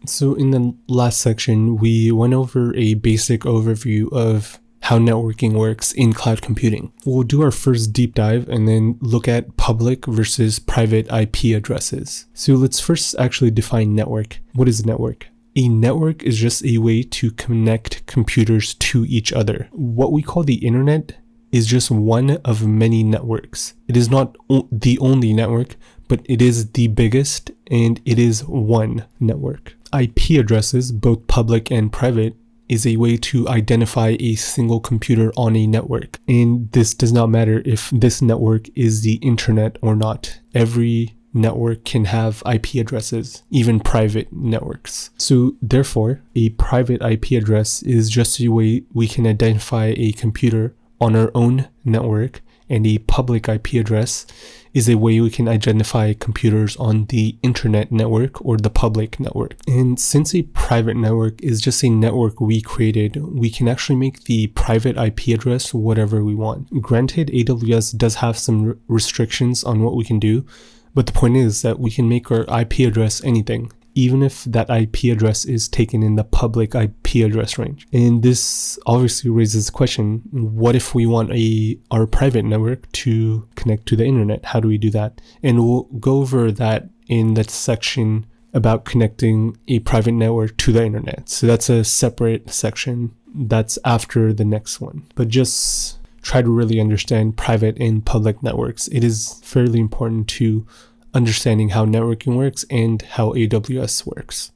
So in the last section, we went over a basic overview of how networking works in cloud computing. We'll do our first deep dive and then look at public versus private IP addresses. So let's first actually define network. What is a network? A network is just a way to connect computers to each other. What we call the internet is just one of many networks. It is not the only network, but it is the biggest, and it is one network. IP addresses, both public and private, is a way to identify a single computer on a network. And this does not matter if this network is the internet or not. Every network can have IP addresses, even private networks. So therefore, a private IP address is just a way we can identify a computer on our own network, and a public IP address is a way we can identify computers on the internet network or the public network. And since a private network is just a network we created, we can actually make the private IP address whatever we want. Granted, AWS does have some restrictions on what we can do, but the point is that we can make our IP address anything, even if that IP address is taken in the public IP address range. And this obviously raises the question, what if we want our private network to connect to the internet? How do we do that? And we'll go over that in that section about connecting a private network to the internet. So that's a separate section that's after the next one. But just try to really understand private and public networks. It is fairly important to understanding how networking works and how AWS works.